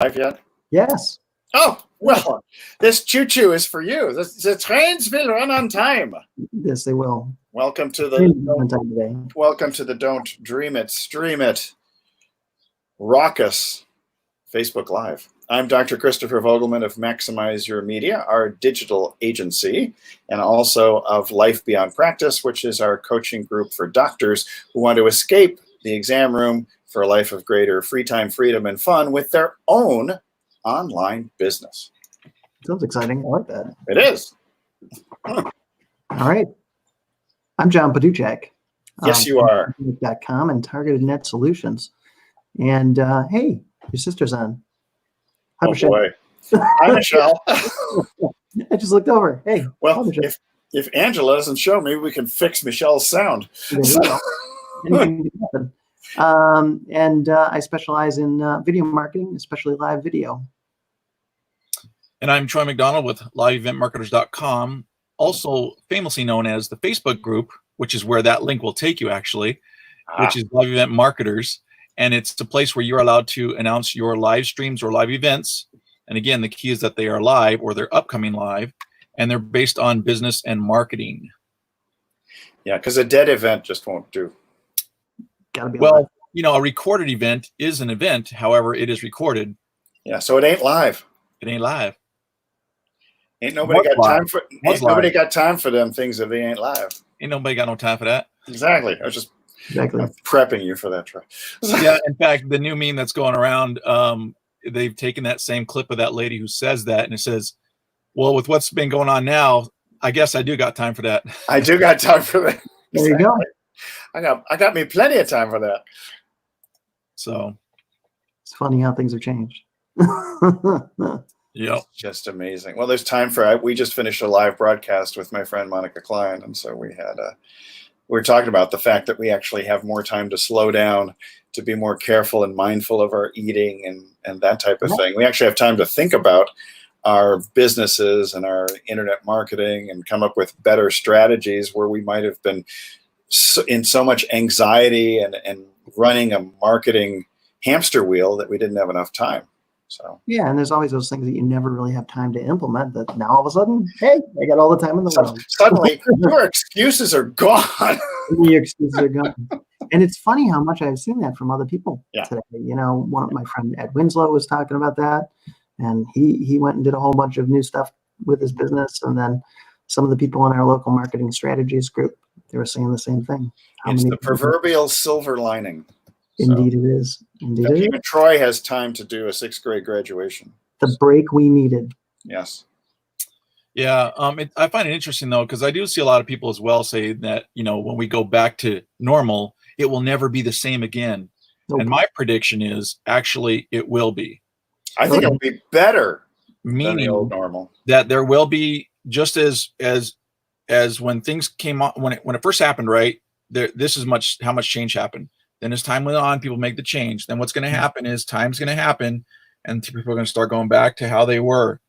Live yet? Yes. Oh, well, this choo-choo is for you. The trains will run on time. Yes, they will. Welcome to On time today. the Don't Dream It, Stream It, Raucous Facebook Live. I'm Dr. Christopher Vogelman of Maximize Your Media, our digital agency, and also of Life Beyond Practice, which is our coaching group for doctors who want to escape the exam room for a life of greater free time, freedom, and fun with their own online business. Sounds exciting. I like that. It is. All right. I'm John Paduchak. Yes, you are. JohnPaduchak.com and Targeted Net Solutions. And hey, your sister's on. Hi, Oh, Michelle. boy. Hi, Michelle. I just looked over. Hey. Well, hi, if Angela doesn't show me, we can fix Michelle's sound. Anything can happen. And I specialize in video marketing, especially live video. And I'm Troy McDonald with LiveEventMarketers.com, also famously known as the Facebook group, which is where that link will take you actually, which is Live Event Marketers. And it's a place where you're allowed to announce your live streams or live events. And again, the key is that they are live or they're upcoming live, and they're based on business and marketing. Yeah, because a dead event just won't do. Gotta be well, live. you know, a recorded event is an event. However, it is recorded. Yeah, so it ain't live. It ain't live. Ain't nobody got time for them things if they ain't live. Ain't nobody got no time for that. Exactly. I was just prepping you for that, Troy. Yeah, in fact, the new meme that's going around, they've taken that same clip of that lady who says that, and it says, well, with what's been going on now, I guess I do got time for that. I do got time for that. There you go. I got me plenty of time for that. So it's funny how things have changed. Yeah, just amazing. Well, there's time for. We just finished a live broadcast with my friend Monica Klein, and so we were talking about the fact that we actually have more time to slow down, to be more careful and mindful of our eating and that type of thing. We actually have time to think about our businesses and our internet marketing and come up with better strategies where we might have been in so much anxiety and running a marketing hamster wheel that we didn't have enough time. So yeah, and there's always those things that you never really have time to implement that now all of a sudden, hey, I got all the time in the world. Suddenly your excuses are gone. Your excuses are gone. And it's funny how much I've seen that from other people today. You know, one of my friend Ed Winslow was talking about that, and he went and did a whole bunch of new stuff with his business. And then some of the people in our local marketing strategies group, they were saying the same thing. It's the proverbial silver lining. Indeed it is. Indeed it is. Even Troy has time to do a 6th grade graduation. The break we needed. Yes. Yeah. I find it interesting though, because I do see a lot of people as well say that, you know, when we go back to normal, it will never be the same again. Nope. And my prediction is actually it will be. I think it'll be better than the old normal. That there will be, just as when things came on, when it first happened, right? This is how much change happened. Then as time went on, people make the change. Then what's going to happen is time's going to happen, and people are going to start going back to how they were.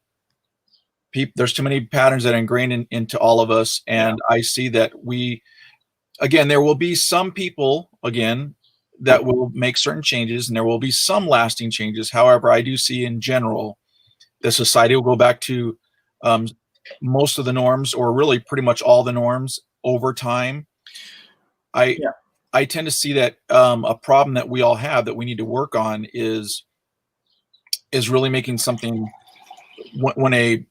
There's too many patterns that are ingrained into all of us, and I see that there will be some people, again, that will make certain changes, and there will be some lasting changes. However, I do see in general that society will go back to most of the norms, or really pretty much all the norms over time. I tend to see that a problem that we all have that we need to work on is really making something when I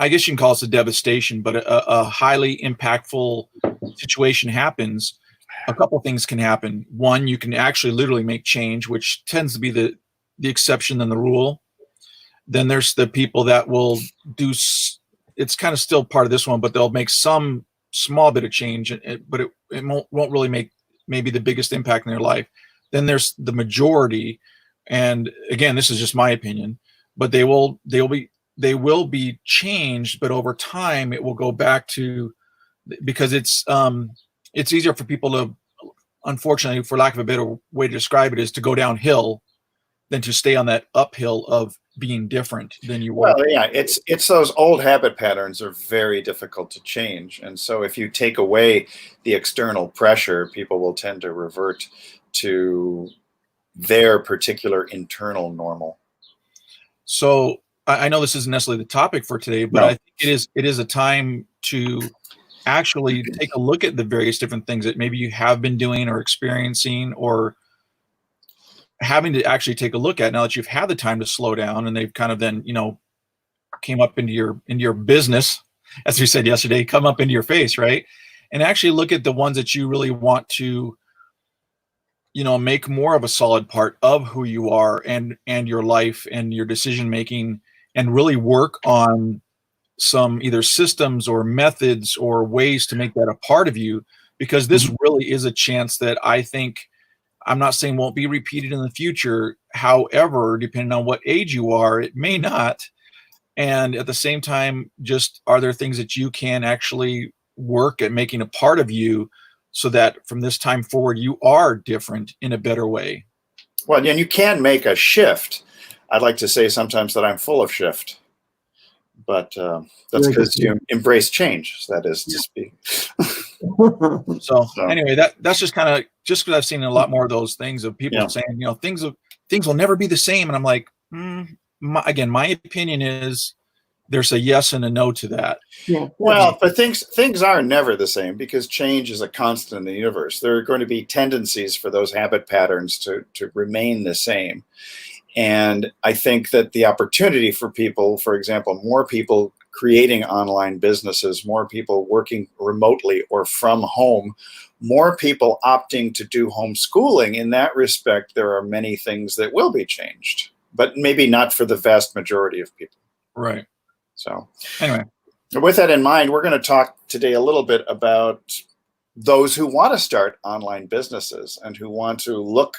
guess you can call this a devastation, but a highly impactful situation happens. A couple of things can happen. One, you can actually literally make change, which tends to be the exception than the rule. Then there's the people that will do, it's kind of still part of this one, but they'll make some small bit of change, but it won't really make maybe the biggest impact in their life. Then there's the majority, and again, this is just my opinion, but they will be changed, but over time it will go back to, because it's easier for people to, unfortunately, for lack of a better way to describe it, is to go downhill than to stay on that uphill of being different than you were. Well, yeah, it's those old habit patterns are very difficult to change. And so if you take away the external pressure, people will tend to revert to their particular internal normal. So I know this isn't necessarily the topic for today, but No. I think it is a time to actually take a look at the various different things that maybe you have been doing or experiencing, or having to actually take a look at now that you've had the time to slow down, and they've kind of then, came up into your business, as we said yesterday, come up into your face, right? And actually look at the ones that you really want to, make more of a solid part of who you are and your life and your decision making, and really work on some either systems or methods or ways to make that a part of you, because this really is a chance that I think, I'm not saying won't be repeated in the future. However, depending on what age you are, it may not. And at the same time, just are there things that you can actually work at making a part of you, so that from this time forward, you are different in a better way? Well, and you can make a shift. I'd like to say sometimes that I'm full of shift, but that's because you embrace change, that is to speak. So anyway, that's just kind of, just because I've seen a lot more of those things of people saying, things will never be the same. And I'm like, my opinion is there's a yes and a no to that. Yeah. Well, but things are never the same, because change is a constant in the universe. There are going to be tendencies for those habit patterns to remain the same. And I think that the opportunity for people, for example, more people creating online businesses, more people working remotely or from home, more people opting to do homeschooling, in that respect, there are many things that will be changed, but maybe not for the vast majority of people. Right. So anyway, with that in mind, we're going to talk today a little bit about those who want to start online businesses and who want to look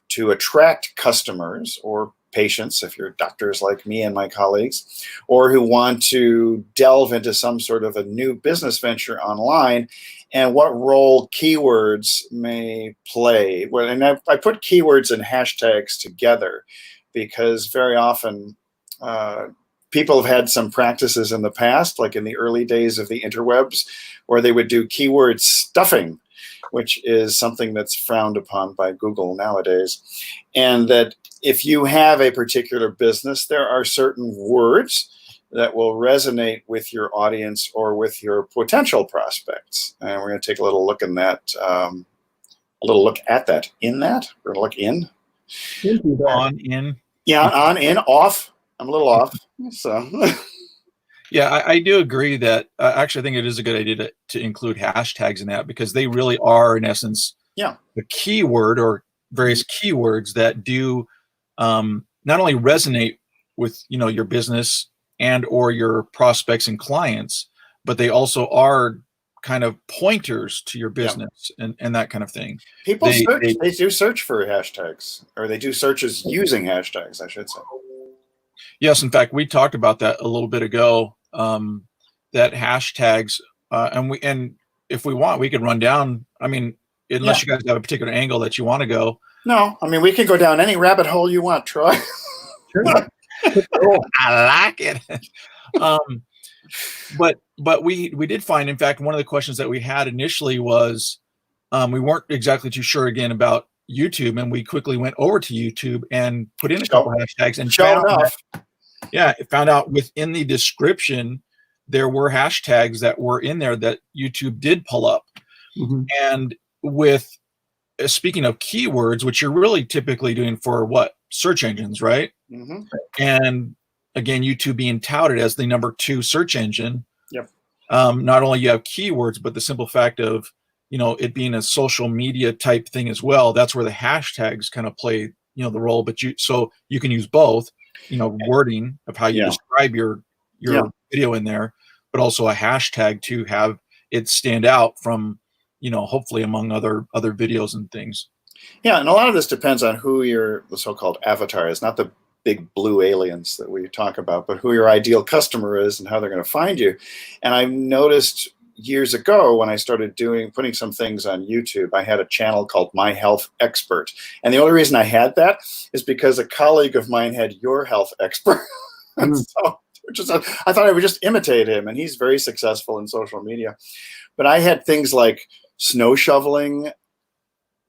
to attract customers or patients, if you're doctors like me and my colleagues, or who want to delve into some sort of a new business venture online, and what role keywords may play. Well, and I put keywords and hashtags together because very often people have had some practices in the past, like in the early days of the interwebs, where they would do keyword stuffing, which is something that's frowned upon by Google nowadays. And that if you have a particular business, there are certain words that will resonate with your audience or with your potential prospects. And we're going to take a little look in that, We're going to look in. On, in. Yeah, on, in, off. I'm a little off. So. Yeah, I do agree that actually I think it is a good idea to include hashtags in that, because they really are, in essence, the keyword or various keywords that do not only resonate with your business and or your prospects and clients, but they also are kind of pointers to your business and that kind of thing. People they do search for hashtags, or they do searches using hashtags, I should say. Yes, in fact, we talked about that a little bit ago. That hashtags, and if we want, we could run down. I mean, unless you guys have a particular angle that you want to go. No, I mean, we can go down any rabbit hole you want, Troy. Sure. I like it. But we did find, in fact, one of the questions that we had initially was we weren't exactly too sure again about YouTube, and we quickly went over to YouTube and put in a couple hashtags and found out within the description there were hashtags that were in there that YouTube did pull up. And with speaking of keywords, which you're really typically doing for what? Search engines, right? And again, YouTube being touted as the #2 search engine. Not only you have keywords, but the simple fact of it being a social media type thing as well. That's where the hashtags kind of play the role. But you can use both, wording of how you describe your video in there, but also a hashtag to have it stand out from hopefully among other videos and things. Yeah, and a lot of this depends on who the so-called avatar is, not the big blue aliens that we talk about, but who your ideal customer is and how they're going to find you. And I noticed years ago when I started putting some things on YouTube, I had a channel called My Health Expert. And the only reason I had that is because a colleague of mine had Your Health Expert. And so I thought I would just imitate him, and he's very successful in social media. But I had things like snow shoveling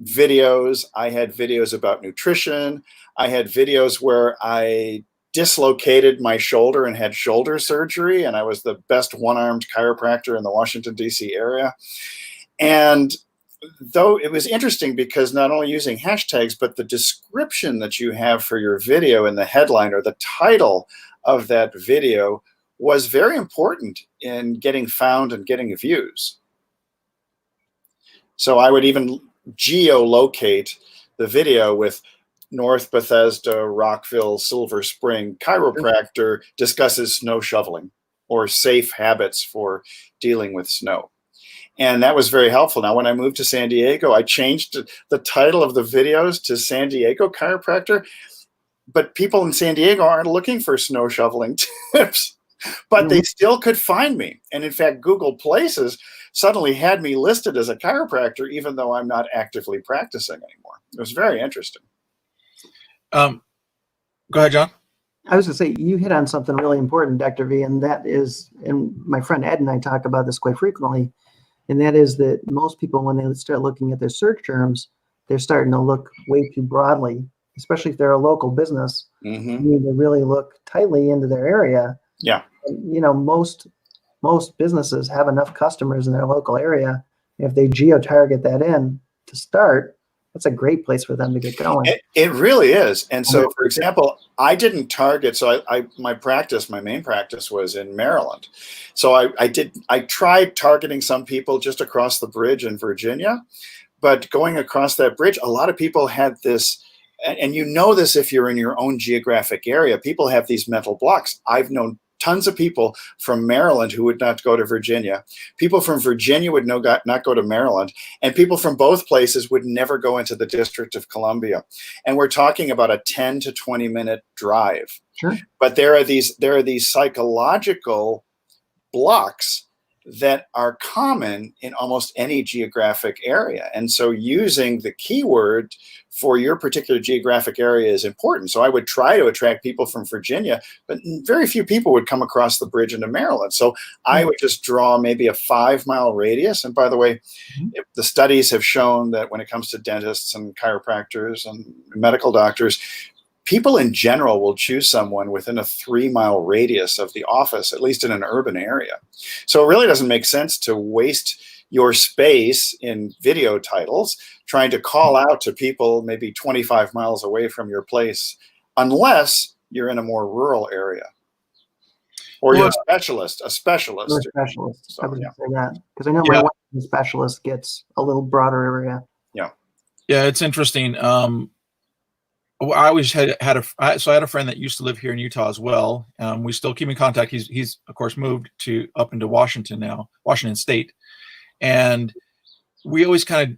videos. I had videos about nutrition. I had videos where I dislocated my shoulder and had shoulder surgery, and I was the best one-armed chiropractor in the Washington, D.C. area. And though it was interesting because not only using hashtags, but the description that you have for your video in the headline or the title of that video was very important in getting found and getting views. So I would even geolocate the video with North Bethesda, Rockville, Silver Spring chiropractor discusses snow shoveling or safe habits for dealing with snow. And that was very helpful. Now, when I moved to San Diego, I changed the title of the videos to San Diego Chiropractor. But people in San Diego aren't looking for snow shoveling tips, but they still could find me. And in fact, Google Places suddenly had me listed as a chiropractor, even though I'm not actively practicing anymore. It was very interesting. Go ahead, John. I was going to say, you hit on something really important, Dr. V, and that is, and my friend Ed and I talk about this quite frequently, and that is that most people, when they start looking at their search terms, they're starting to look way too broadly, especially if they're a local business. Mm-hmm. You need to really look tightly into their area. Yeah. And, you know, most businesses have enough customers in their local area. If they geo-target that in to start, that's a great place for them to get going. It really is. And so, for example, I didn't target. So my main practice was in Maryland. So I tried targeting some people just across the bridge in Virginia, but going across that bridge, a lot of people had this, and you know this if you're in your own geographic area, people have these mental blocks. I've known tons of people from Maryland who would not go to Virginia. People from Virginia would not go to Maryland. And people from both places would never go into the District of Columbia. And we're talking about a 10 to 20 minute drive. Sure. But there are these psychological blocks that are common in almost any geographic area. And so using the keyword for your particular geographic area is important. So I would try to attract people from Virginia, but very few people would come across the bridge into Maryland. So I would just draw maybe a 5-mile radius. And by the way, the studies have shown that when it comes to dentists and chiropractors and medical doctors, people in general will choose someone within a 3-mile radius of the office, at least in an urban area. So it really doesn't make sense to waste your space in video titles trying to call out to people maybe 25 miles away from your place, unless you're in a more rural area. Or you're a specialist. Or a specialist. So, I would say that. Because I know my one specialist gets a little broader area. Yeah. Yeah, it's interesting. I always had I had a friend that used to live here in Utah as well. We still keep in contact. He's of course moved up into Washington now, Washington State, and we always kind of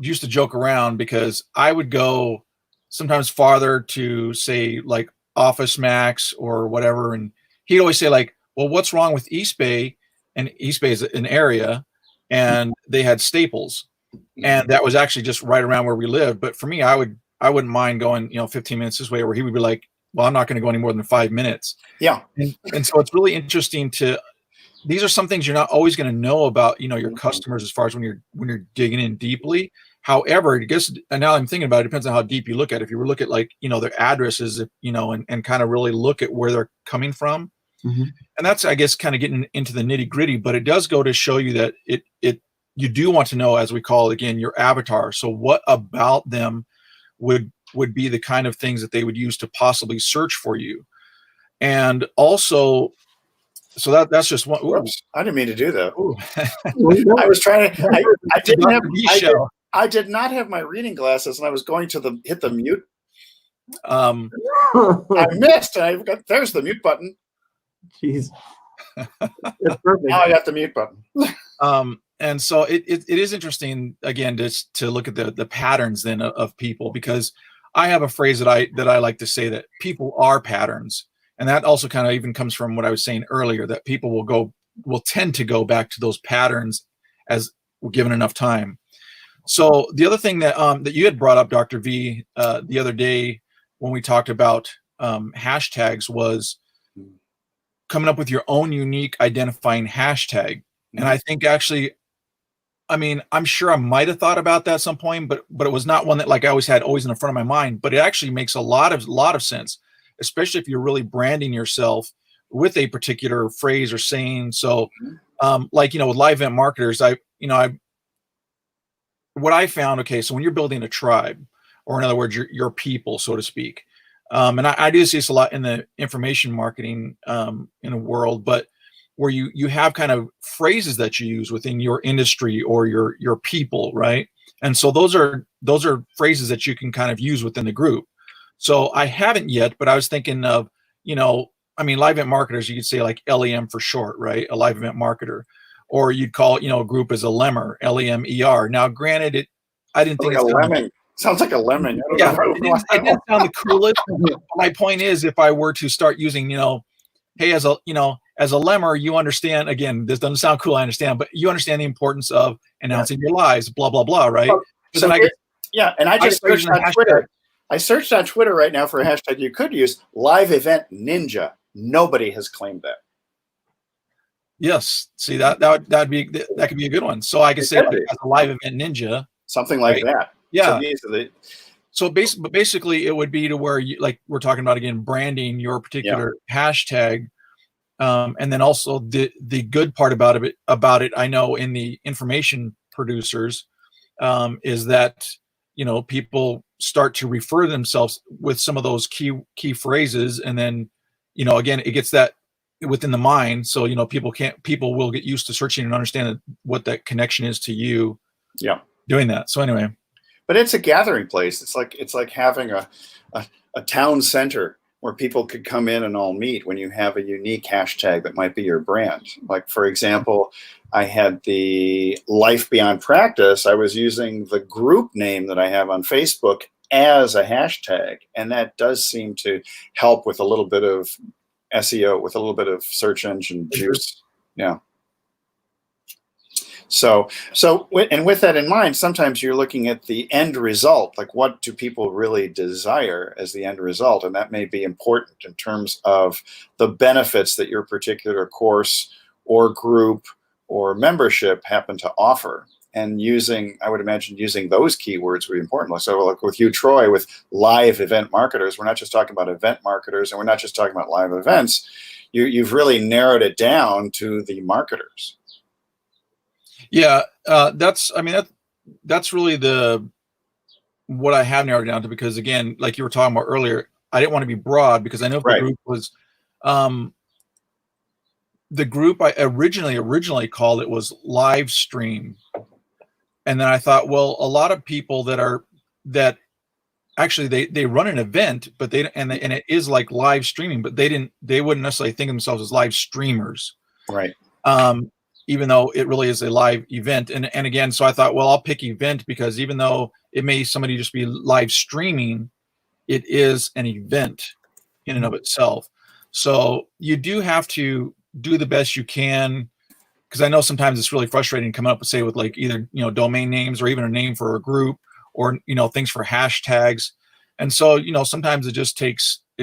used to joke around because I would go sometimes farther to say like Office Max or whatever, and he'd always say like, "Well, what's wrong with East Bay?" And East Bay is an area, and they had Staples, and that was actually just right around where we lived. But for me, I wouldn't mind going, 15 minutes this way, where he would be like, well, I'm not going to go any more than 5 minutes. Yeah. And so it's really interesting these are some things you're not always going to know about, your customers as far as when you're digging in deeply. However, I guess, and now I'm thinking about it, depends on how deep you look at it. If you look at like, their addresses, and kind of really look at where they're coming from. Mm-hmm. And that's, I guess, kind of getting into the nitty gritty, but it does go to show you that you do want to know, as we call it again, your avatar. So what about them would be the kind of things that they would use to possibly search for you. And also, so that's just one. Whoops, I didn't mean to do that. I was trying to, I did not have my reading glasses, and I was going to hit the mute. I missed, and there's the mute button. Jeez. That's perfect. Now I got the mute button. And so it is interesting, again, to look at the patterns then of people, because I have a phrase that I like to say, that people are patterns. And that also kind of even comes from what I was saying earlier, that people will tend to go back to those patterns as we're given enough time. So the other thing that you had brought up, Dr. V, the other day when we talked about hashtags, was coming up with your own unique identifying hashtag. And I think actually I mean, I'm sure I might have thought about that at some point, but it was not one that like I always had in the front of my mind. But it actually makes a lot of sense, especially if you're really branding yourself with a particular phrase or saying. So, like, with live event marketers, what I found, okay, so when you're building a tribe, or in other words, your people, so to speak, and I do see this a lot in the information marketing in a world, but where you have kind of phrases that you use within your industry or your people, right? And so those are phrases that you can kind of use within the group. So I haven't yet, but I was thinking of, I mean, live event marketers, you could say like LEM for short, right? A live event marketer. Or you'd call it, a group as a lemmer, LEMER. Now, granted, I didn't think like it a lemming. Sounds like a lemming. Yeah, it didn't sound the coolest. My point is, if I were to start using, hey, as a lemmer, you understand. Again, this doesn't sound cool. I understand, but you understand the importance of announcing your lives, blah blah blah, right? So then and I just searched on Twitter. I searched on Twitter right now for a hashtag you could use: live event ninja. Nobody has claimed that. Yes, see that could be a good one. So I could say like, as a live event ninja, something like that. Yeah. So basically, it would be to where you, like we're talking about again, branding your particular hashtag, and then also the good part about it. I know in the information producers is that people start to refer to themselves with some of those key phrases, and then again it gets that within the mind, so people will get used to searching and understand what that connection is to you. Yeah, doing that. So anyway. But it's a gathering place. It's like having a town center where people could come in and all meet when you have a unique hashtag that might be your brand. Like, for example, I had the Life Beyond Practice. I was using the group name that I have on Facebook as a hashtag. And that does seem to help with a little bit of SEO, with a little bit of search engine juice. Yeah. So, and with that in mind, sometimes you're looking at the end result, like what do people really desire as the end result? And that may be important in terms of the benefits that your particular course or group or membership happen to offer. And I would imagine using those keywords would be important. So like with you, Troy, with live event marketers, we're not just talking about event marketers and we're not just talking about live events. You've really narrowed it down to the marketers. Yeah, that's really what I have narrowed down to, because again, like you were talking about earlier, I didn't want to be broad because I know if the group was the group I originally called it was live stream. And then I thought, well, a lot of people that actually they run an event, but and it is like live streaming, but they wouldn't necessarily think of themselves as live streamers. Right. Even though it really is a live event. And again, so I thought, well, I'll pick event because even though it may somebody just be live streaming, it is an event in and of itself. So you do have to do the best you can, because I know sometimes it's really frustrating coming up with, say, with like either, domain names or even a name for a group or, things for hashtags. And so, sometimes it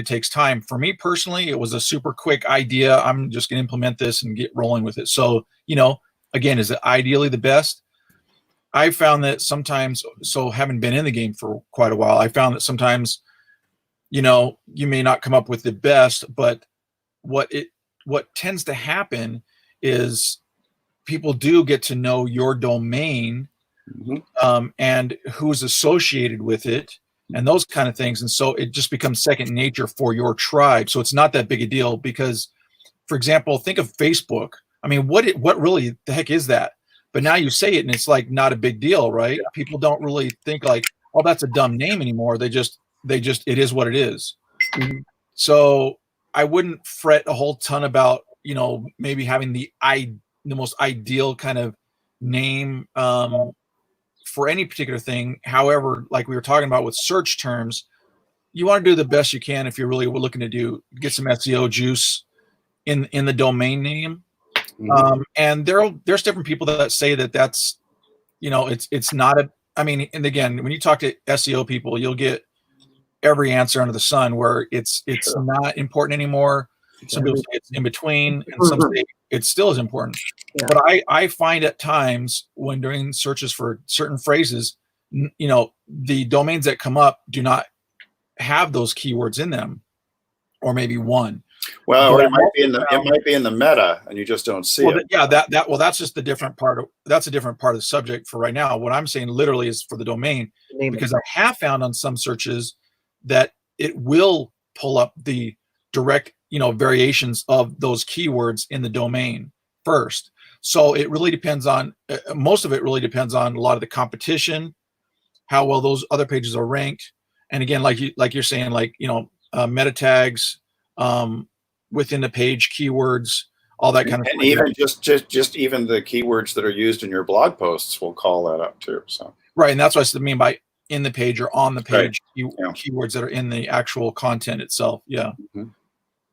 takes time. For me personally, it was a super quick idea. I'm just going to implement this and get rolling with it. So, again, is it ideally the best? I found that sometimes, so having been in the game for quite a while, I found that sometimes, you may not come up with the best, but what tends to happen is people do get to know your domain, and who's associated with it and those kind of things. And so it just becomes second nature for your tribe. So it's not that big a deal because, for example, think of Facebook. I mean, what really the heck is that? But now you say it and it's like not a big deal, right? Yeah. People don't really think like, oh, that's a dumb name anymore. They just it is what it is. Mm-hmm. So I wouldn't fret a whole ton about, maybe having the most ideal kind of name for any particular thing. However, like we were talking about with search terms, you want to do the best you can if you're really looking to get some SEO juice in the domain name. Mm-hmm. And there's different people that say that's, it's not and again, when you talk to SEO people, you'll get every answer under the sun where it's not important anymore. Some people say it's in between, and some say it still is important. Yeah. But I find at times when doing searches for certain phrases, the domains that come up do not have those keywords in them, or maybe one. Well, But or it might be in the meta, and you just don't see it. Yeah, that's just the different part of that's a different part of the subject for right now. What I'm saying literally is for the domain, because I have found on some searches that it will pull up the direct, variations of those keywords in the domain first. So it really depends on most of it really depends on a lot of the competition, how well those other pages are ranked, and again, like you're saying, meta tags, within the page, keywords, all that kind of and stuff. even just even the keywords that are used in your blog posts will call that up too. So right, and that's what I mean by in the page or on the page, right. Keywords that are in the actual content itself. Yeah. Mm-hmm.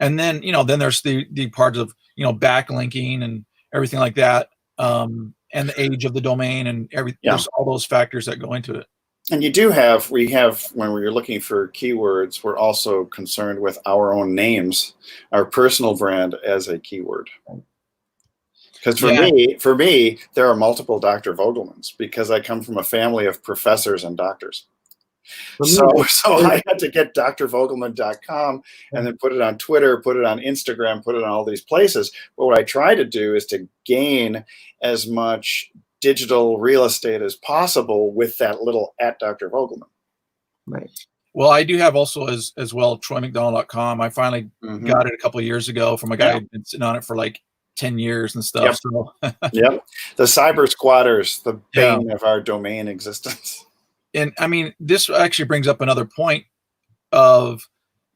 And then then there's the parts of backlinking and everything like that, and the age of the domain and everything. Yeah. There's all those factors that go into it. And we have when we're looking for keywords, we're also concerned with our own names, our personal brand as a keyword. Because for me, there are multiple Dr. Vogelmans because I come from a family of professors and doctors. So I had to get drvogelman.com and then put it on Twitter, put it on Instagram, put it on all these places. But what I try to do is to gain as much digital real estate as possible with that little at Dr. Vogelman. Right. Well, I do have also as well troymcdonald.com. I finally got it a couple of years ago from a guy who'd been sitting on it for like 10 years and stuff. Yep. So yep. The cyber squatters, the bane of our domain existence. And I mean, this actually brings up another point of,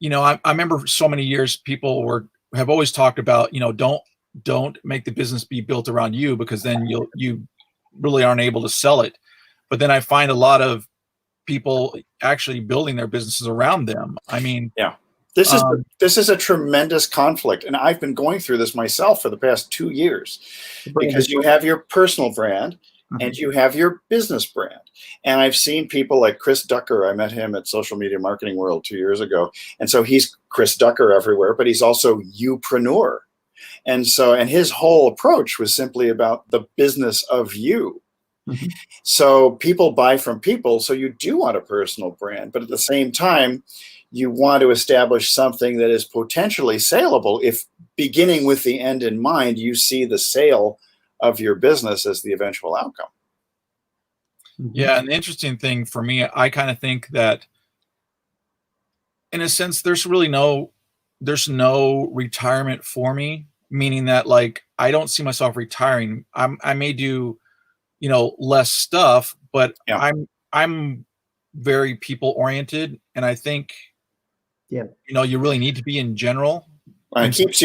I remember so many years people have always talked about, don't make the business be built around you, because then you really aren't able to sell it. But then I find a lot of people actually building their businesses around them. I mean, this is a tremendous conflict, and I've been going through this myself for the past 2 years, because you have your personal brand and you have your business brand. And I've seen people like Chris Ducker. I met him at Social Media Marketing World 2 years ago, and so he's Chris Ducker everywhere, but he's also youpreneur. And his whole approach was simply about the business of you. So people buy from people. So you do want a personal brand, but at the same time, you want to establish something that is potentially saleable. If beginning with the end in mind, you see the sale of your business as the eventual outcome. Yeah. And the interesting thing for me, I kind of think that in a sense, there's no retirement for me, meaning that I don't see myself retiring. I may do, less stuff, but I'm very people oriented. And I think, you really need to be in general. It keeps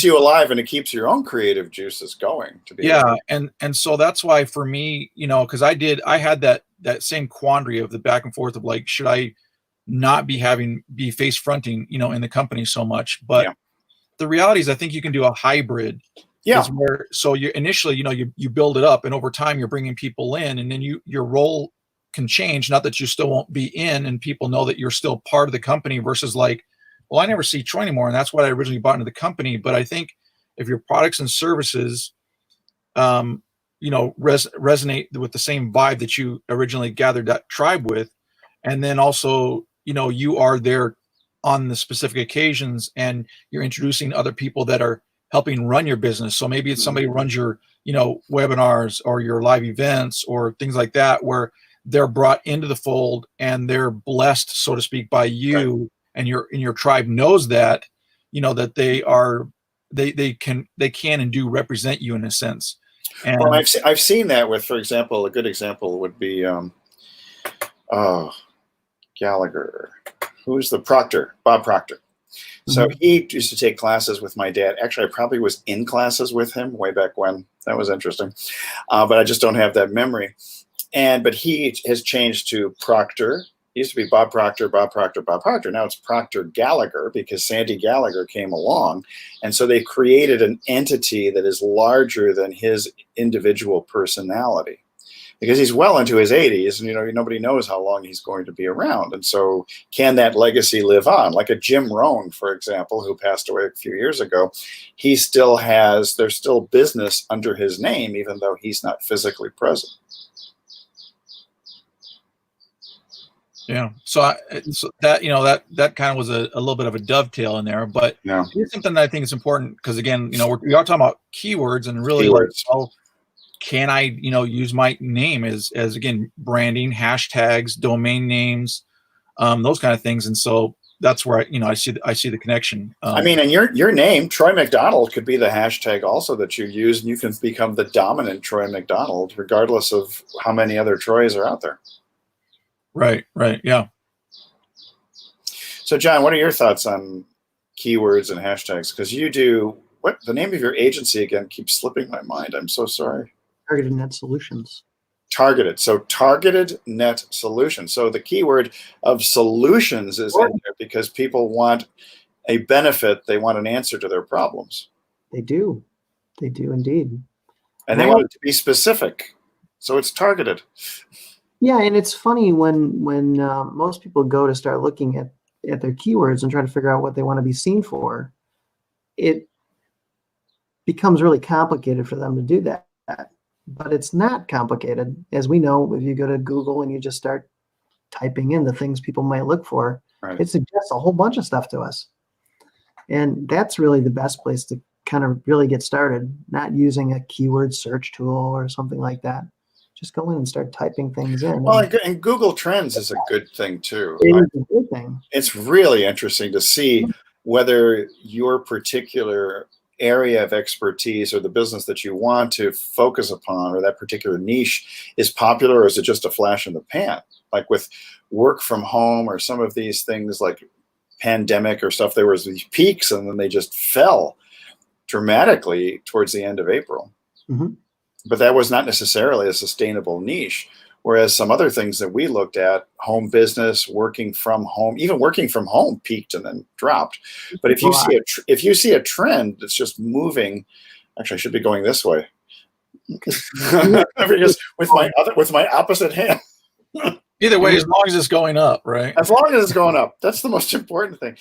you alive, and it keeps your own creative juices going. And so that's why for me, because I had that same quandary of the back and forth of should I not be face fronting, in the company so much. But the reality is, I think you can do a hybrid. So you initially, you build it up, and over time you're bringing people in, and then your role can change. Not that you still won't be in, and people know that you're still part of the company, versus well, I never see Troy anymore, and that's what I originally bought into the company. But I think if your products and services, resonate with the same vibe that you originally gathered that tribe with, and then also, you are there on the specific occasions, and you're introducing other people that are helping run your business. So maybe it's somebody who runs your, webinars or your live events or things like that, where they're brought into the fold and they're blessed, so to speak, by you. Right. And your tribe knows that, that they can and do represent you in a sense. And well, I've seen that with, for example, a good example would be Gallagher. Who's the Proctor? Bob Proctor. So he used to take classes with my dad. Actually, I probably was in classes with him way back when. That was interesting. But I just don't have that memory. But he has changed to Proctor. It used to be Bob Proctor, Bob Proctor, Bob Proctor. Now it's Proctor Gallagher, because Sandy Gallagher came along. And so they created an entity that is larger than his individual personality. because he's well into his 80s, and nobody knows how long he's going to be around. And so, can that legacy live on? Like a Jim Rohn, for example, who passed away a few years ago, there's still business under his name, even though he's not physically present. Yeah. So that kind of was a little bit of a dovetail in there, but here's something that I think is important, because again, we are talking about keywords, and really like, how can I, use my name as again, branding, hashtags, domain names, those kind of things. And so that's where I see the connection. And your name, Troy McDonald, could be the hashtag also that you use, and you can become the dominant Troy McDonald, regardless of how many other Troys are out there. Right. Yeah. So, John, what are your thoughts on keywords and hashtags? Because you do, what, the name of your agency again keeps slipping my mind. I'm so sorry. Targeted Net Solutions. Targeted. So Targeted Net Solutions. So the keyword of solutions is in there because people want a benefit. They want an answer to their problems. They do. They do indeed. And they want it to be specific. So it's targeted. Yeah, and it's funny when most people go to start looking at their keywords and try to figure out what they want to be seen for, it becomes really complicated for them to do that. But it's not complicated. As we know, if you go to Google and you just start typing in the things people might look for, it suggests a whole bunch of stuff to us. And that's really the best place to kind of really get started, not using a keyword search tool or something like that. Just go in and start typing things in. Well, and Google Trends is a good thing too. It is a good thing. It's really interesting to see whether your particular area of expertise or the business that you want to focus upon or that particular niche is popular, or is it just a flash in the pan? Like with work from home or some of these things like pandemic or stuff, there was these peaks and then they just fell dramatically towards the end of April. Mm-hmm. But that was not necessarily a sustainable niche. Whereas some other things that we looked at, home business, working from home, even working from home peaked and then dropped. But if you see a trend that's just moving, actually I should be going this way. Because with my opposite hand. Either way, as long as it's going up, right? As long as it's going up. That's the most important thing.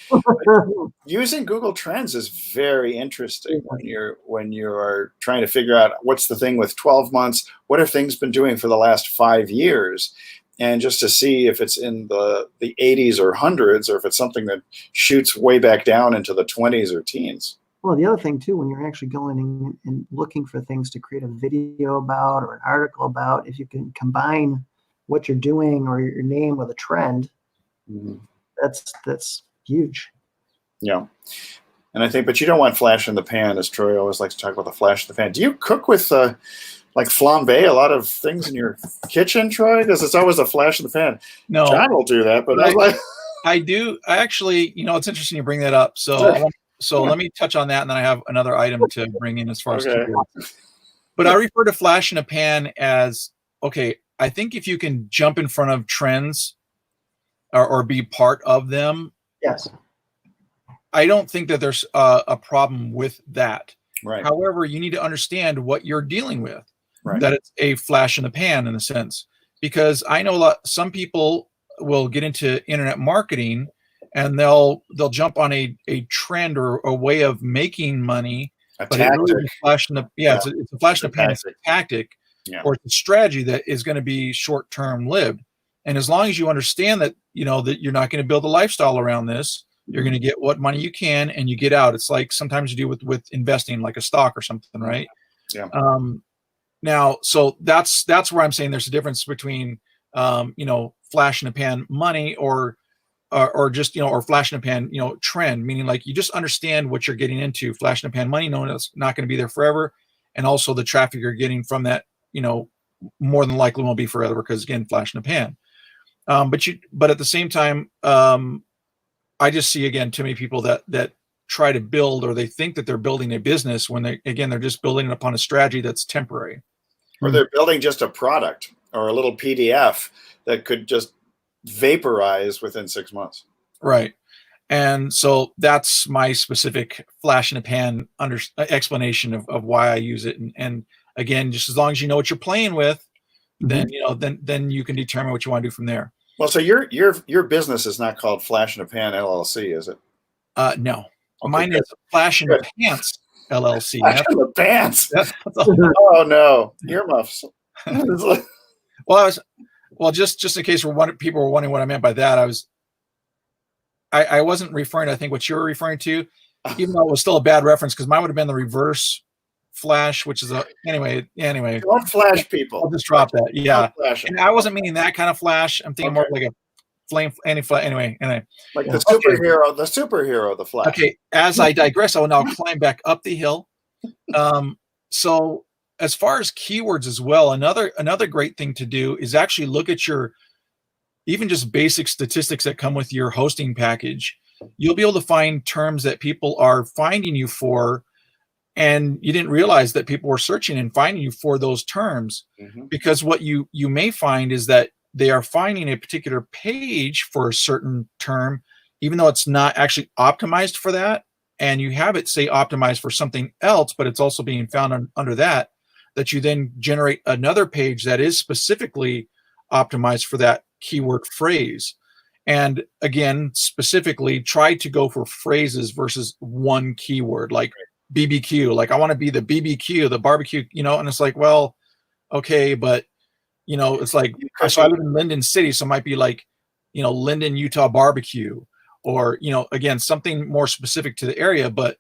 Using Google Trends is very interesting when you're trying to figure out what's the thing with 12 months, what have things been doing for the last 5 years, and just to see if it's in the 80s or hundreds, or if it's something that shoots way back down into the 20s or teens. Well, the other thing too, when you're actually going in and looking for things to create a video about or an article about, if you can combine what you're doing or your name with a trend, that's huge. Yeah. And I think, but you don't want flash in the pan, as Troy always likes to talk about, the flash in the pan. Do you cook with like flambe a lot of things in your kitchen, Troy? Because it's always a flash in the pan. No, John will do that, but I do. I actually, it's interesting you bring that up. So let me touch on that, and then I have another item to bring in as far as keywords. But I refer to flash in a pan as, okay, I think if you can jump in front of trends or be part of them, yes, I don't think that there's a problem with that. Right. However, you need to understand what you're dealing with, right. That it's a flash in the pan in a sense, because I know some people will get into internet marketing and they'll jump on a trend or a way of making money, but it really is a flash in the, it's a flash in the pan. It's a tactic. Yeah. Or it's a strategy that is going to be short-term lived. And as long as you understand that, that you're not going to build a lifestyle around this, you're going to get what money you can and you get out. It's like sometimes you do with investing, like a stock or something, right? Yeah. Now, so that's where I'm saying there's a difference between, flash in the pan money or just, or flash in the pan, trend, meaning like you just understand what you're getting into. Flash in the pan money, knowing it's not going to be there forever. And also the traffic you're getting from that, more than likely won't be forever, because again, flash in the pan. But at the same time, I just see again too many people that try to build, or they think that they're building a business when they're just building it upon a strategy that's temporary. Or they're building just a product or a little PDF that could just vaporize within 6 months. Right. And so that's my specific flash in the pan explanation of why I use it. And again, just as long as you know what you're playing with, then then you can determine what you want to do from there. Well, so your business is not called Flash in a Pan LLC, is it? No, Okay, mine good. is Flash in Good. Pants LLC. Flash in the pants. That's Oh no, earmuffs. Well, just in case people were wondering what I meant by that, I wasn't referring to, I think, what you were referring to, even though it was still a bad reference, because mine would have been the reverse Flash, which is anyway. Don't flash people. I'll just drop that. Yeah, and I wasn't Okay. meaning that kind of flash. I'm thinking more of like a flame, anyway. Like the superhero, the Flash. Okay, as I digress, I will now climb back up the hill. So as far as keywords as well, another great thing to do is actually look at your even just basic statistics that come with your hosting package. You'll be able to find terms that people are finding you for, and you didn't realize that people were searching and finding you for those terms. Because what you may find is that they are finding a particular page for a certain term, even though it's not actually optimized for that, and you have it say optimized for something else, but it's also being found under that you then generate another page that is specifically optimized for that keyword phrase. And again, specifically try to go for phrases versus one keyword, like BBQ. Like, I want to be the BBQ, the barbecue, and it's like, well, okay, but it's like, so I live in Linden City, so it might be like, Linden, Utah barbecue, or, again, something more specific to the area. But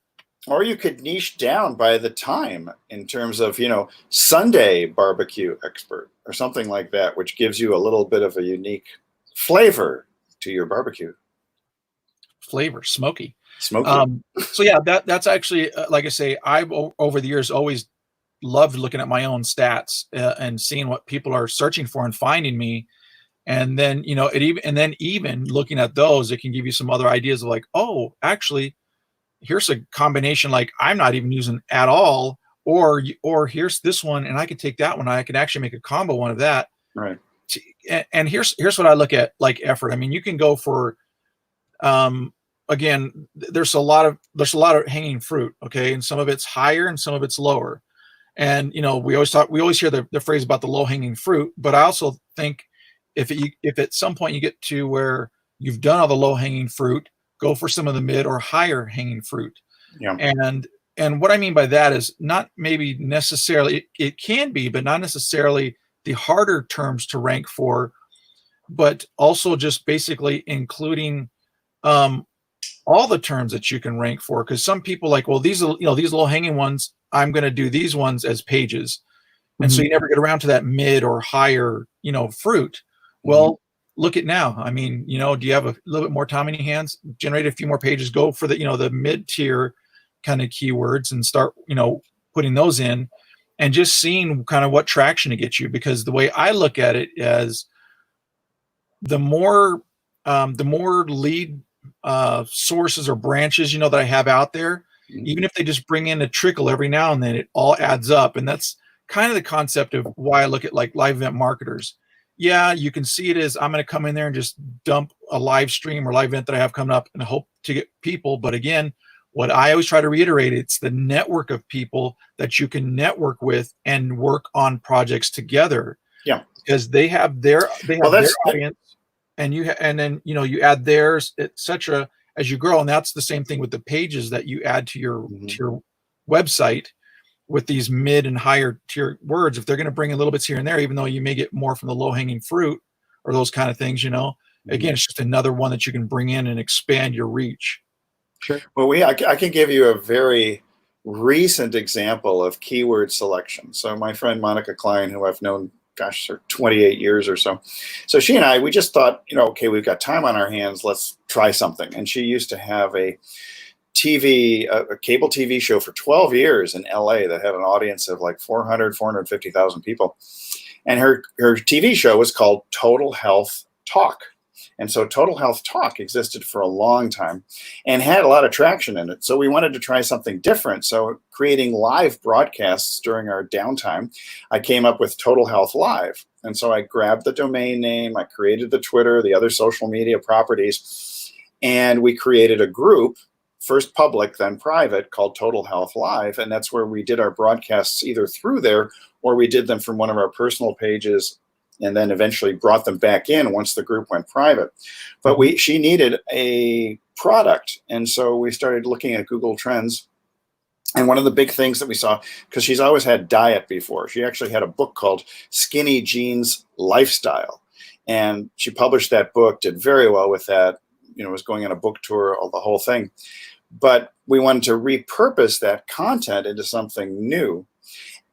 or you could niche down by the time in terms of, Sunday barbecue expert or something like that, which gives you a little bit of a unique flavor to your barbecue. Flavor, smoky. So yeah, that's actually, like I say, I've over the years always loved looking at my own stats and seeing what people are searching for and finding me. And then, even looking at those, it can give you some other ideas of like, oh, actually, here's a combination like I'm not even using at all, or here's this one, and I could take that one. I can actually make a combo one of that. Right. And here's what I look at, like effort. I mean, you can go for, again, there's a lot of hanging fruit. Okay. And some of it's higher and some of it's lower. And, we always hear the phrase about the low hanging fruit, but I also think if at some point you get to where you've done all the low hanging fruit, go for some of the mid or higher hanging fruit. Yeah. And what I mean by that is not maybe necessarily, it can be, but not necessarily the harder terms to rank for, but also just basically including all the terms that you can rank for. Because some people like, well, these low hanging ones, I'm going to do these ones as pages. And so you never get around to that mid or higher, fruit. Well, look at now. I mean, do you have a little bit more time in your hands? Generate a few more pages, go for the mid tier kind of keywords and start, putting those in and just seeing kind of what traction to get you. Because the way I look at it is the more lead sources or branches, that I have out there, even if they just bring in a trickle every now and then, it all adds up. And that's kind of the concept of why I look at like live event marketers. Yeah, you can see it as I'm going to come in there and just dump a live stream or live event that I have coming up and hope to get people. But again, what I always try to reiterate, it's the network of people that you can network with and work on projects together. Yeah, because they have their audience, and you add theirs, etc. as you grow, and that's the same thing with the pages that you add to your website. With these mid and higher tier words, if they're going to bring in little bits here and there, even though you may get more from the low hanging fruit or those kind of things, again, it's just another one that you can bring in and expand your reach. Sure. Well, I can give you a very recent example of keyword selection. So my friend Monica Klein, who I've known, for 28 years or so. So she and I, we just thought, okay, we've got time on our hands. Let's try something. And she used to have a cable TV show for 12 years in LA that had an audience of like 450,000 people. And her TV show was called Total Health Talk. And so Total Health Talk existed for a long time and had a lot of traction in it. So we wanted to try something different. So creating live broadcasts during our downtime, I came up with Total Health Live. And so I grabbed the domain name, I created the Twitter, the other social media properties, and we created a group, first public, then private, called Total Health Live. And that's where we did our broadcasts either through there or we did them from one of our personal pages and then eventually brought them back in once the group went private. But she needed a product, and so we started looking at Google Trends. And one of the big things that we saw, because she's always had diet before, she actually had a book called Skinny Jeans Lifestyle. And she published that book, did very well with that, was going on a book tour, the whole thing. But we wanted to repurpose that content into something new.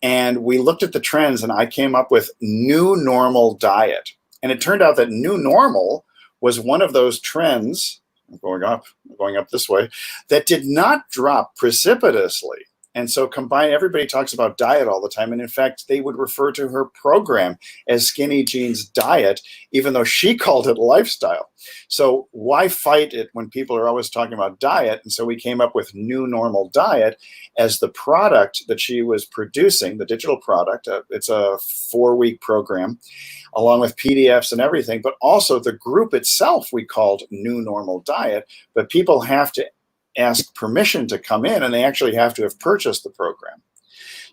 And we looked at the trends, and I came up with New Normal Diet. And it turned out that New Normal was one of those trends, going up this way, that did not drop precipitously. And so everybody talks about diet all the time. And in fact, they would refer to her program as Skinny Jeans Diet, even though she called it lifestyle. So why fight it when people are always talking about diet? And so we came up with New Normal Diet as the product that she was producing, the digital product. It's a 4-week program, along with PDFs and everything. But also the group itself we called New Normal Diet. But people have to ask permission to come in, and they actually have to have purchased the program.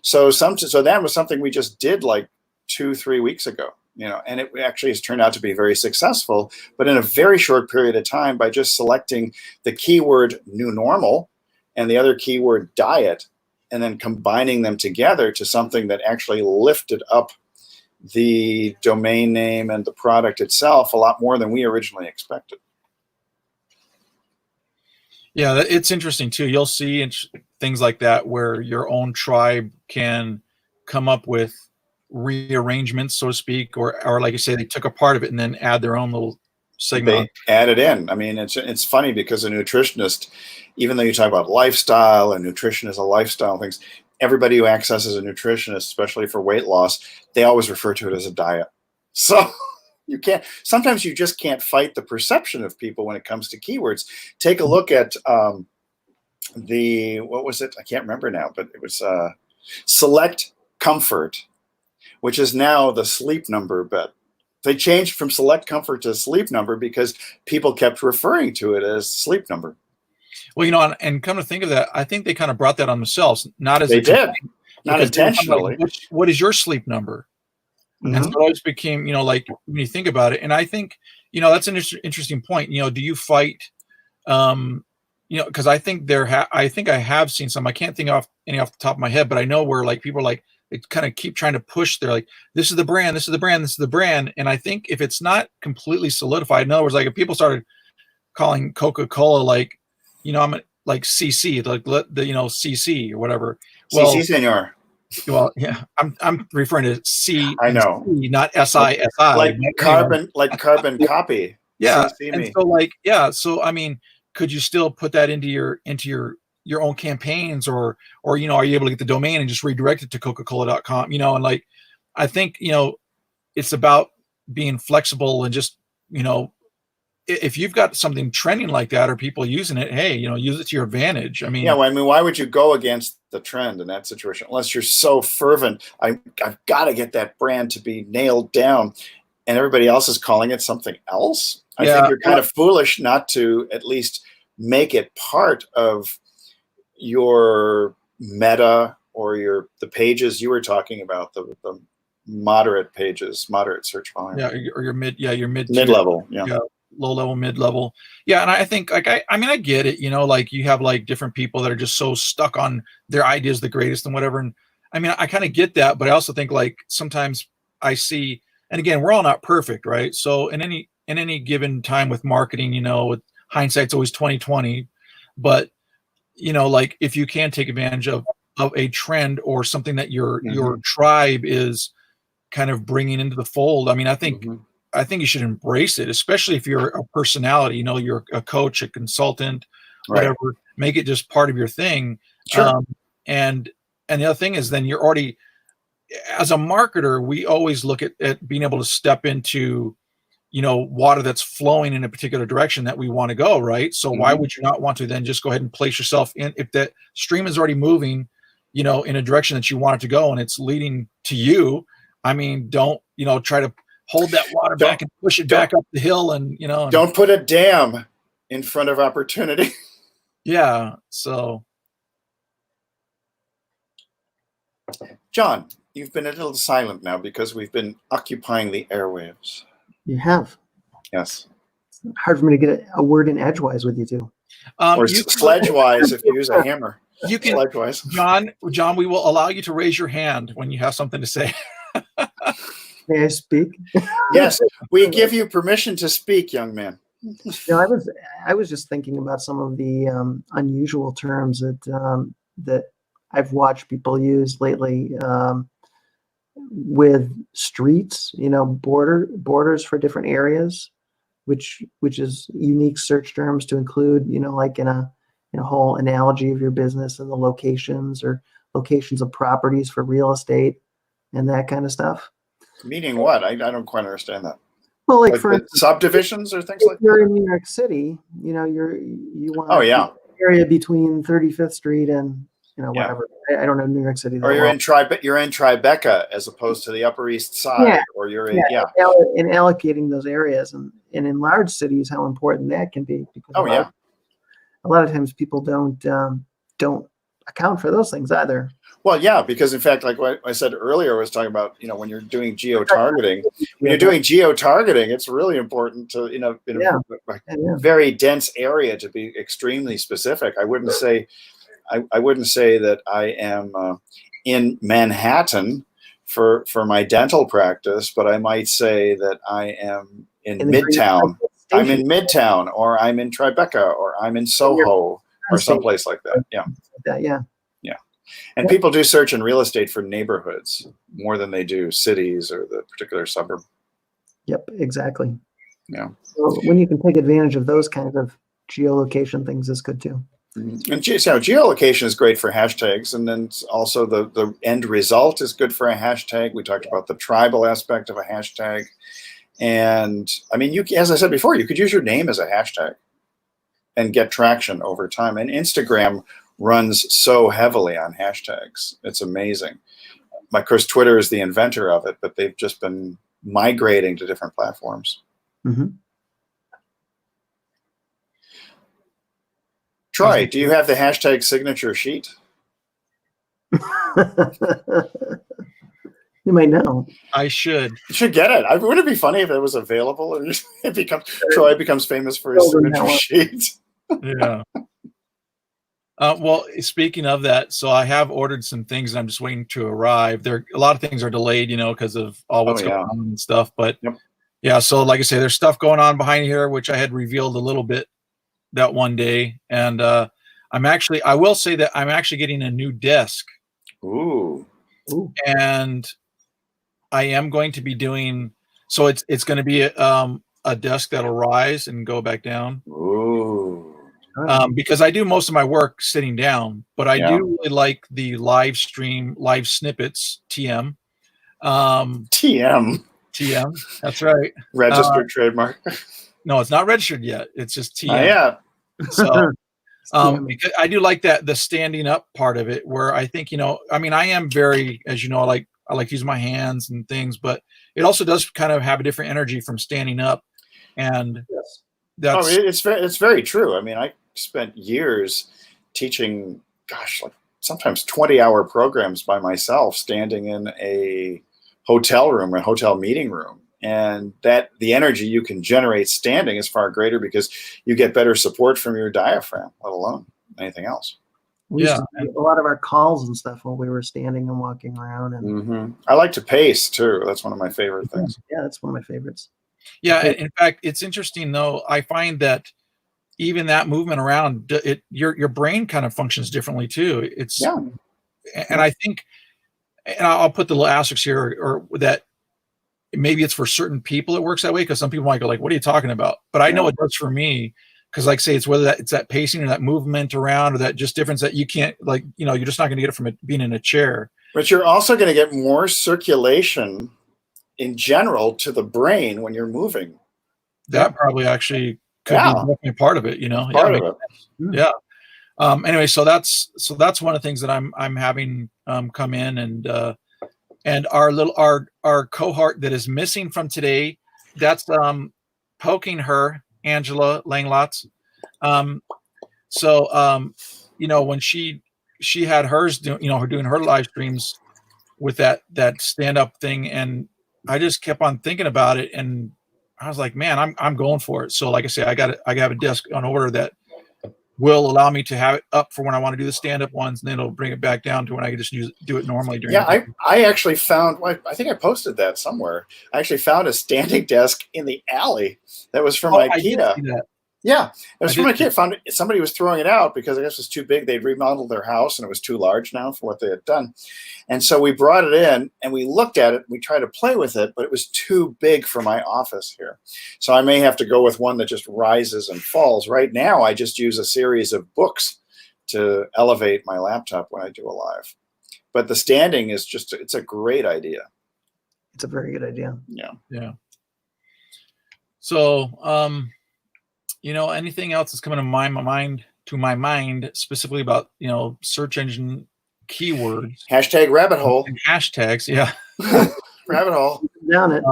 So that was something we just did like 2-3 weeks ago, and it actually has turned out to be very successful, but in a very short period of time, by just selecting the keyword new normal and the other keyword diet, and then combining them together to something that actually lifted up the domain name and the product itself a lot more than we originally expected. Yeah, it's interesting too. You'll see things like that where your own tribe can come up with rearrangements, so to speak, or like you say, they took a part of it and then add their own little segment. They add it in. I mean, it's funny because a nutritionist, even though you talk about lifestyle and nutrition is a lifestyle things, everybody who accesses a nutritionist, especially for weight loss, they always refer to it as a diet. So sometimes you just can't fight the perception of people when it comes to keywords. Take a look at what was it? I can't remember now, but it was Select Comfort, which is now the Sleep Number bet. They changed from Select Comfort to Sleep Number because people kept referring to it as Sleep Number. Well, and come to think of that, I think they kind of brought that on themselves, not as they did, not intentionally. Like, what is your sleep number? Mm-hmm. And so it always became, like when you think about it, and I think, that's an interesting point. Do you fight, because I think I have seen some, I can't think of any off the top of my head, but I know where like people are like, they kind of keep trying to push. They're like, this is the brand, this is the brand, this is the brand. And I think if it's not completely solidified, in other words, like if people started calling Coca-Cola, like, I'm like CC, like CC or whatever. Well, CC Senor. Well, yeah, I'm referring to C. I know, not SISI. Like carbon copy. Yeah, and so so I mean, could you still put that into your own campaigns, or are you able to get the domain and just redirect it to Coca-Cola.com? And like, I think it's about being flexible and just if you've got something trending like that or people using it, hey, use it to your advantage. I mean, yeah. Well, I mean, why would you go against the trend in that situation unless you're so fervent? I've got to get that brand to be nailed down, and everybody else is calling it something else. I think you're kind of foolish not to at least make it part of your meta or the pages you were talking about, the moderate pages, moderate search volume. Yeah, or your mid level. Yeah. Low level, mid level. Yeah. And I think I get it, like you have like different people that are just so stuck on their ideas, the greatest and whatever. And I mean, I kind of get that, but I also think like sometimes I see, and again, we're all not perfect, right? So in any given time with marketing, with hindsight's always 20/20, but like if you can take advantage of a trend or something that your tribe is kind of bringing into the fold. I mean, I think you should embrace it, especially if you're a personality, you're a coach, a consultant, whatever, make it just part of your thing. Sure. And the other thing is then you're already, as a marketer, we always look at being able to step into, water that's flowing in a particular direction that we want to go. Right. So why would you not want to then just go ahead and place yourself in, if that stream is already moving, in a direction that you want it to go and it's leading to you. I mean, don't, try to hold that water back and push it back up the hill and, don't put a dam in front of opportunity. Yeah. So. John, you've been a little silent now because we've been occupying the airwaves. You have. Yes. It's hard for me to get a word in edgewise with you two. Or sledge-wise if you use a hammer. You can, sledge-wise. John, we will allow you to raise your hand when you have something to say. May I speak? Yes, we give you permission to speak, young man. No, I was just thinking about some of the unusual terms that I've watched people use lately with streets, borders for different areas, which is unique search terms to include, like in a whole analogy of your business and the locations or locations of properties for real estate and that kind of stuff. Meaning what? I don't quite understand that. Well, like for instance, subdivisions or things like that. You're in New York City, you want an area between 35th Street and whatever. I don't know New York City. Or you're in Tribeca as opposed to the Upper East Side, or you're in in allocating those areas, and in large cities, how important that can be. Because a lot of times people don't account for those things either. Well, yeah, because in fact, like what I said earlier, I was talking about, when you're doing geo-targeting, it's really important to, in a very dense area to be extremely specific. I wouldn't say that I am in Manhattan for my dental practice, but I might say that I am in Midtown. I'm in Midtown, or I'm in Tribeca, or I'm in Soho, or someplace like that. Yeah. And people do search in real estate for neighborhoods more than they do cities or the particular suburb. Yep, exactly. Yeah. So when you can take advantage of those kinds of geolocation things is good too. And geolocation is great for hashtags, and then also the end result is good for a hashtag. We talked about the tribal aspect of a hashtag, and I mean, as I said before, you could use your name as a hashtag and get traction over time. And Instagram runs so heavily on hashtags. It's amazing. Of course, Twitter is the inventor of it, but they've just been migrating to different platforms. Mm-hmm. Troy, do you have the hashtag signature sheet? You might know. I should. You should get it. Wouldn't it be funny if it was available and Troy becomes famous for his signature sheet? Yeah. Well, speaking of that, so I have ordered some things and I'm just waiting to arrive. A lot of things are delayed, because of all what's going on and stuff. But so like I say, there's stuff going on behind here, which I had revealed a little bit that one day. And I will say that I'm actually getting a new desk. Ooh. And I am going to be doing, so it's going to be a desk that'll rise and go back down. Ooh. Because I do most of my work sitting down, but I do really like the live snippets, TM. TM, that's right. Registered trademark. No, it's not registered yet. It's just TM. Yeah. So, because I do like the standing up part of it, where I think, I am very, as you know, I like to use my hands and things, but it also does kind of have a different energy from standing up. And it's very true. I mean, I spent years teaching, like sometimes 20-hour programs by myself, standing in a hotel room, a hotel meeting room. And that the energy you can generate standing is far greater because you get better support from your diaphragm, let alone anything else. We used to do a lot of our calls and stuff while we were standing and walking around. And I like to pace too. That's one of my favorite things. Yeah, that's one of my favorites. Yeah, in fact, it's interesting though. I find that even that movement around your brain kind of functions differently too. And I think, and I'll put the little asterisks here, or that maybe it's for certain people it works that way, because some people might go like, what are you talking about? But I know it does for me, because like say it's whether it's that pacing or that movement around, or that just difference that you can't, you're just not going to get it from being in a chair. But you're also going to get more circulation in general to the brain when you're moving. That probably actually could be definitely part of it, Part of it. Yeah. Anyway, so that's one of the things that I'm having come in, and our cohort that is missing from today, that's poking her, Angela Langlotz. When she had hers, doing her live streams, with that stand-up thing, and I just kept on thinking about it, and I was like, man, I'm going for it. So like I say, I have a desk on order that will allow me to have it up for when I want to do the stand-up ones, and then it'll bring it back down to when I can just do it normally during the day. I actually found, I think I posted that somewhere. I actually found a standing desk in the alley that was from IKEA. I did see that. Yeah, it was from IKEA. Found it, somebody was throwing it out because I guess it was too big. They'd remodeled their house and it was too large now for what they had done. And so we brought it in and we looked at it. And we tried to play with it, but it was too big for my office here. So I may have to go with one that just rises and falls. Right now, I just use a series of books to elevate my laptop when I do a live. But the standing is just, it's a great idea. It's a very good idea. Yeah. Yeah. So, anything else that's coming to my mind specifically about, search engine keywords. Hashtag rabbit hole. And hashtags. Yeah. Rabbit hole. Down it.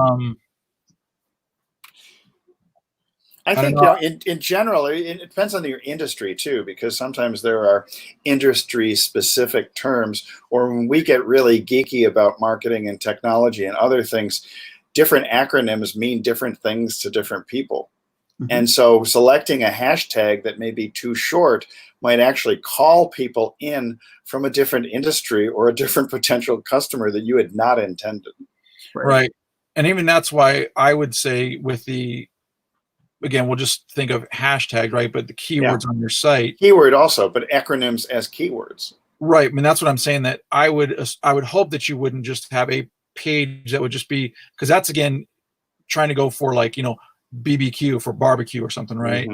I think in general, it depends on your industry too, because sometimes there are industry specific terms, or when we get really geeky about marketing and technology and other things, different acronyms mean different things to different people. And so selecting a hashtag that may be too short might actually call people in from a different industry or a different potential customer that you had not intended. Right. And even that's why I would say again, we'll just think of hashtag, right? But the keywords on your site. Keyword also, but acronyms as keywords. Right. I mean, that's what I'm saying, that I would hope that you wouldn't just have a page that would just be, because that's, again, trying to go for BBQ for barbecue or something, right?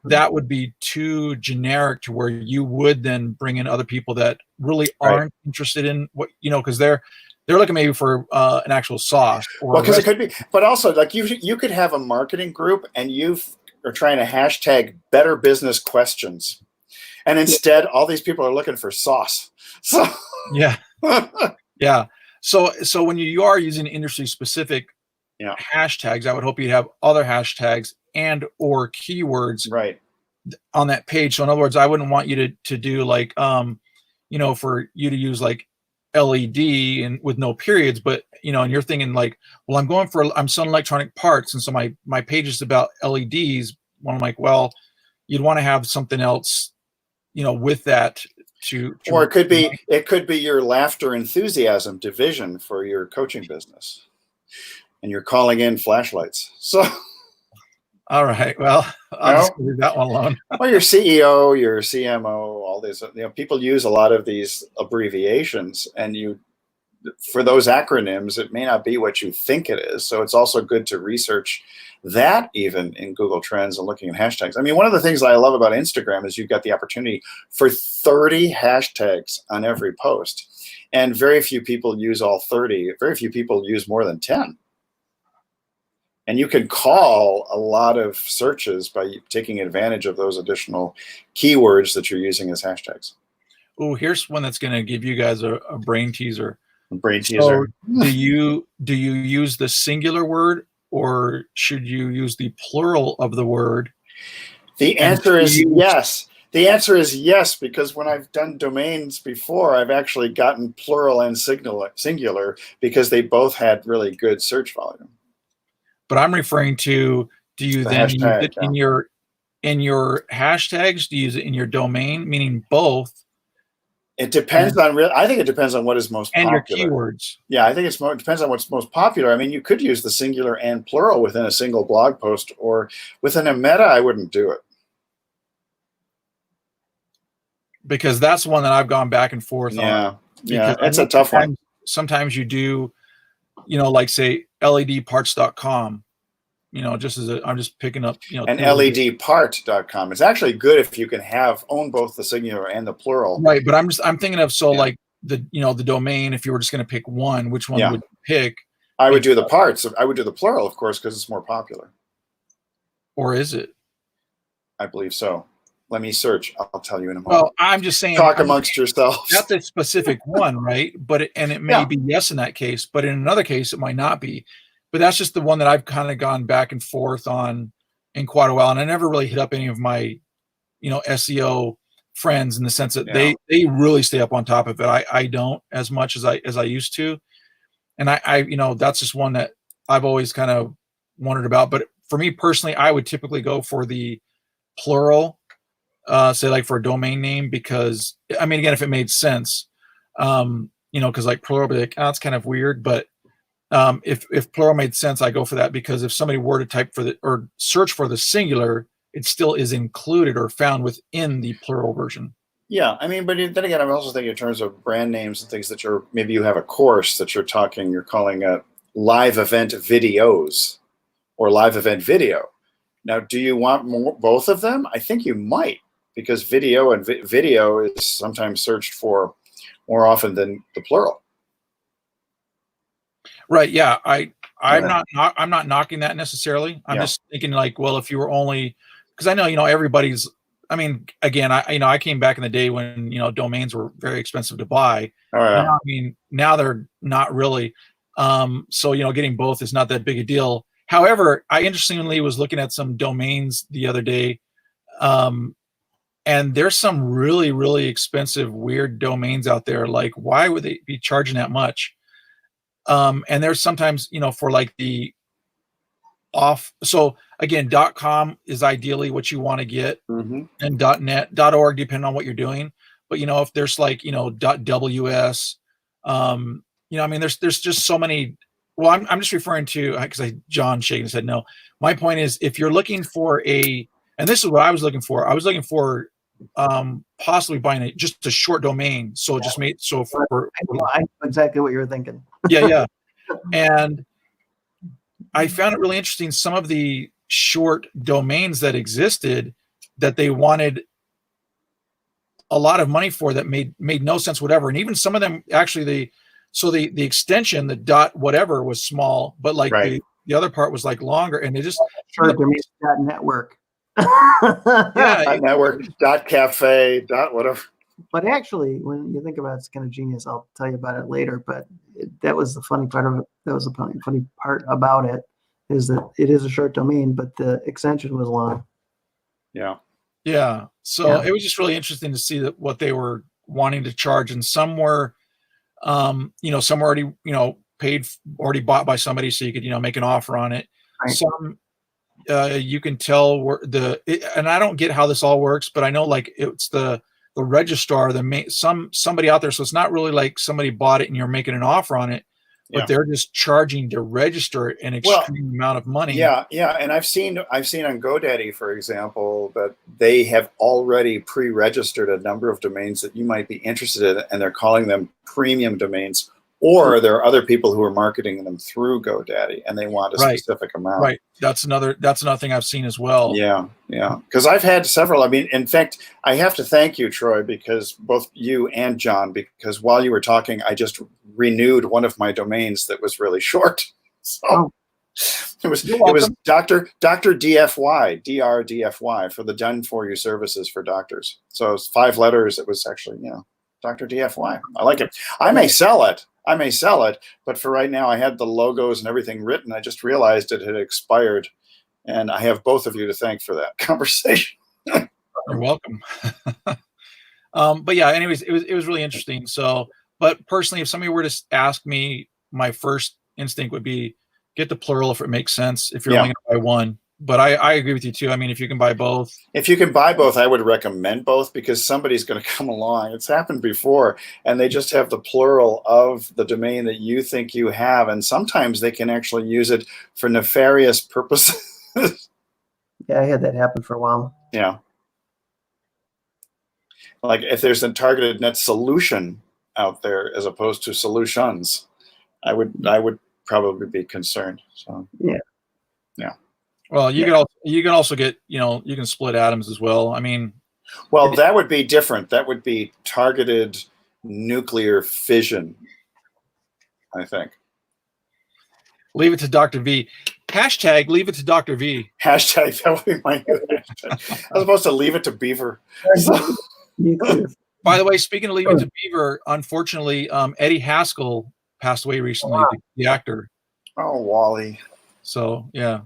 That would be too generic to where you would then bring in other people that really aren't interested in what, because they're looking maybe for an actual sauce. Or because it could be, but also you could have a marketing group and you are trying to hashtag better business questions. And instead all these people are looking for sauce. So yeah. Yeah. So when you are using industry specific hashtags, I would hope you'd have other hashtags and or keywords on that page. So in other words, I wouldn't want you to do for you to use LED and with no periods, but and you're thinking I'm selling electronic parts, and so my page is about LEDs. Well, I'm like, well, you'd want to have something else, with that or it could be your laughter enthusiasm division for your coaching business. And you're calling in flashlights. So, all right. Well, I'll just leave that one alone. Well, your CEO, your CMO, all these, people use a lot of these abbreviations, and for those acronyms, it may not be what you think it is. So it's also good to research that even in Google Trends and looking at hashtags. I mean, one of the things that I love about Instagram is you've got the opportunity for 30 hashtags on every post, and very few people use all 30. Very few people use more than 10. And you can call a lot of searches by taking advantage of those additional keywords that you're using as hashtags. Oh, here's one that's going to give you guys a brain teaser. So do you use the singular word, or should you use the plural of the word? The answer is yes. The answer is yes, because when I've done domains before, I've actually gotten plural and singular because they both had really good search volume. But I'm referring to, do you then use it in your hashtags? Do you use it in your domain, meaning both? It depends on I think it depends on what is most popular. And your keywords. Yeah, I think it depends on what's most popular. I mean, you could use the singular and plural within a single blog post, or within a meta, I wouldn't do it. Because that's one that I've gone back and forth on. Yeah, it's a tough one. Sometimes you do, say ledparts.com, just as I'm just picking up, and ledpart.com. It's actually good if you can own both the singular and the plural. Right, but I'm thinking of the domain. If you were just going to pick one, which one would you pick? I would do the parts. I would do the plural, of course, because it's more popular. Or is it? I believe so. Let me search. I'll tell you in a moment. Well, I'm just saying. Talk amongst yourselves. That's a specific one, right? But it may be yes in that case, but in another case, it might not be. But that's just the one that I've kind of gone back and forth on in quite a while, and I never really hit up any of my, SEO friends in the sense that they really stay up on top of it. I don't as much as I used to. And I that's just one that I've always kind of wondered about. But for me personally, I would typically go for the plural, say like for a domain name, because I mean, again, if it made sense, because like plural would be like, oh, it's kind of weird. But if plural made sense, I go for that, because if somebody were to type for or search for the singular, it still is included or found within the plural version. Yeah, I mean, but then again, I'm also thinking in terms of brand names and things that maybe you have a course that you're calling it live event videos or live event video. Now, do you want both of them? I think you might, because video and video is sometimes searched for more often than the plural. Right. Yeah. I'm not knocking that necessarily. I'm just thinking like, well, if you were only, because I know, everybody's, I mean, again, I came back in the day when, domains were very expensive to buy. Oh, yeah. Now, I mean, now they're not really. So, getting both is not that big a deal. However, I interestingly was looking at some domains the other day. And there's some really, really expensive, weird domains out there. Like, why would they be charging that much? And there's sometimes, for like the off. So again, .com is ideally what you want to get, and .net, .org, depending on what you're doing. But, if there's like, .ws, I mean, there's just so many. Well, I'm just referring to, because John shaking his head no. My point is, if you're looking for and this is what I was looking for. I was looking for possibly buying just a short domain. So just made I know exactly what you were thinking. Yeah. And I found it really interesting. Some of the short domains that existed that they wanted a lot of money for, that made no sense whatever. And even some of them actually, the extension, the dot whatever, was small, but like the other part was like longer, and they just network. Network, .cafe, whatever. But actually, when you think about it, it's kind of genius. I'll tell you about it later. But that was the funny part of it. That was the funny part about it, is that it is a short domain, but the extension was long. Yeah. So it was just really interesting to see what they were wanting to charge, and some were, some were already, paid, already bought by somebody, so you could, make an offer on it. Right. Some, you can tell and I don't get how this all works, but I know like it's the registrar, somebody out there. So it's not really like somebody bought it and you're making an offer on it, but they're just charging to register an extreme amount of money. Yeah. And I've seen on GoDaddy, for example, that they have already pre-registered a number of domains that you might be interested in, and they're calling them premium domains. Or there are other people who are marketing them through GoDaddy, and they want a specific amount. Right. That's another thing I've seen as well. Yeah. Because I've had several. I mean, in fact, I have to thank you, Troy, because both you and John, because while you were talking, I just renewed one of my domains that was really short. So it was Dr. DFY, DRDFY, for the done for you services for doctors. So it's 5 letters. It was actually, Dr. DFY. I like it. I may sell it, but for right now, I had the logos and everything written. I just realized it had expired, and I have both of you to thank for that conversation. You're welcome. But yeah, anyways, it was really interesting. So, but personally, if somebody were to ask me, my first instinct would be get the plural if it makes sense. If you're only going to buy one. But I agree with you too. I mean, if you can buy both. If you can buy both, I would recommend both, because somebody's going to come along. It's happened before, and they just have the plural of the domain that you think you have. And sometimes they can actually use it for nefarious purposes. Yeah, I had that happen for a while. Yeah. Like if there's a targeted net solution out there as opposed to solutions, I would probably be concerned. So yeah. Well, you can also get, you can split atoms as well. I mean, well, that would be different. That would be targeted nuclear fission, I think. Leave it to Dr. V. Hashtag leave it to Dr. V. Hashtag, that would be my new hashtag. I was supposed to leave it to Beaver. By the way, speaking of leave it to Beaver, unfortunately, Eddie Haskell passed away recently, the actor. Oh, Wally. So, yeah.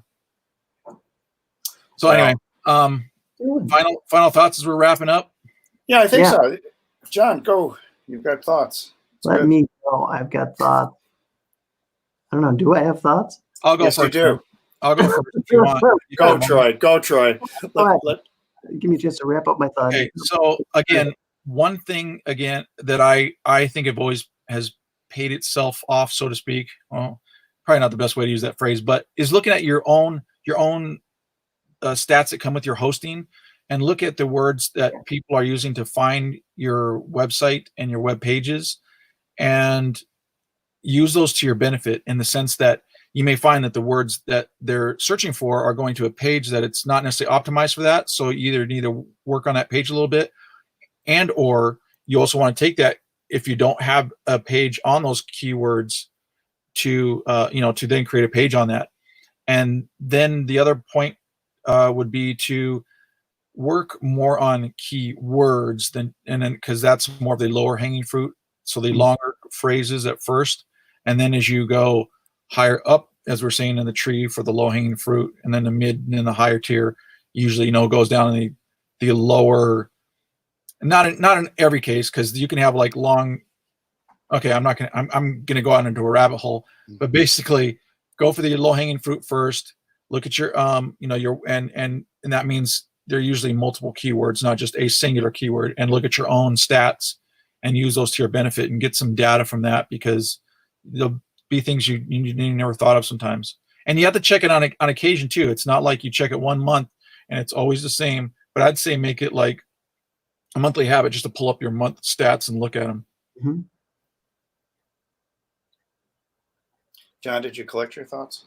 So anyway, final thoughts as we're wrapping up. Yeah, I think so. John, go. You've got thoughts. Let me go. I've got thoughts. I don't know. Do I have thoughts? I'll go yes, first. You do. I'll go first if you want. Go, Troy. Go, Troy. Give me a chance to wrap up my thoughts. Okay. So again, one thing that I think has paid itself off, so to speak. Well, probably not the best way to use that phrase, but is looking at your own stats that come with your hosting, and look at the words that people are using to find your website and your web pages, and use those to your benefit, in the sense that you may find that the words that they're searching for are going to a page that it's not necessarily optimized for that. So you either need to work on that page a little bit, and or you also want to take that, if you don't have a page on those keywords, to to then create a page on that. And then the other point would be to work more on keywords because that's more of the lower hanging fruit. So the longer phrases at first, and then as you go higher up, as we're saying in the tree, for the low hanging fruit, and then the mid and then the higher tier usually goes down in the lower. Not in every case, because you can have like long. Okay, I'm gonna go out into a rabbit hole, but basically go for the low hanging fruit first. Look at your and that means they're usually multiple keywords, not just a singular keyword, and look at your own stats and use those to your benefit and get some data from that, because there'll be things you never thought of sometimes. And you have to check it on occasion too. It's not like you check it 1 month and it's always the same, but I'd say make it like a monthly habit just to pull up your month stats and look at them. Mm-hmm. John, did you collect your thoughts?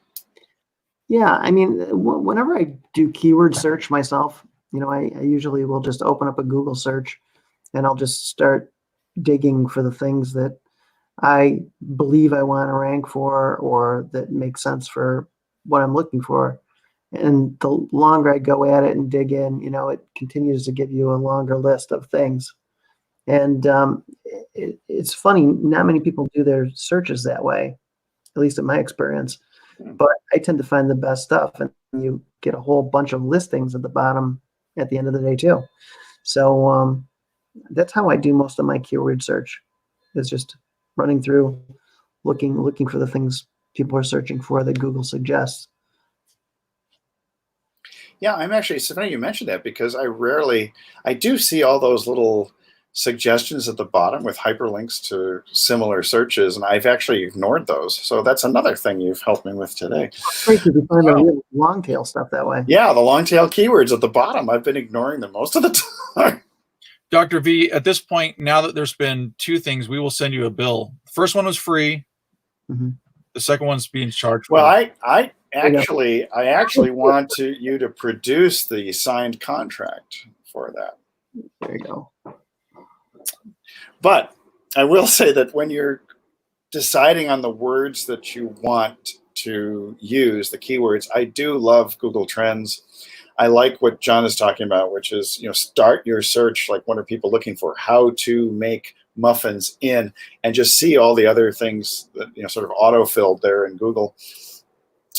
Yeah, I mean, whenever I do keyword search myself, I usually will just open up a Google search, and I'll just start digging for the things that I believe I want to rank for, or that make sense for what I'm looking for. And the longer I go at it and dig in, it continues to give you a longer list of things. And it's funny, not many people do their searches that way, at least in my experience. But I tend to find the best stuff, and you get a whole bunch of listings at the bottom at the end of the day too. So that's how I do most of my keyword search, is just running through, looking for the things people are searching for that Google suggests. Yeah, I'm actually, it's funny you mentioned that, because I do see all those little suggestions at the bottom with hyperlinks to similar searches, and I've actually ignored those. So that's another thing you've helped me with today. Great, you find the real long tail stuff that way. Yeah, the long tail keywords at the bottom, I've been ignoring them most of the time. Dr. V, at this point, now that there's been 2 things, we will send you a bill. The first one was free. Mm-hmm. The second one's being charged for. Well, I actually want you to produce the signed contract for that. There you go. But I will say that when you're deciding on the words that you want to use, the keywords, I do love Google Trends. I like what John is talking about, which is, start your search, like what are people looking for, how to make muffins in, and just see all the other things that, sort of auto-filled there in Google.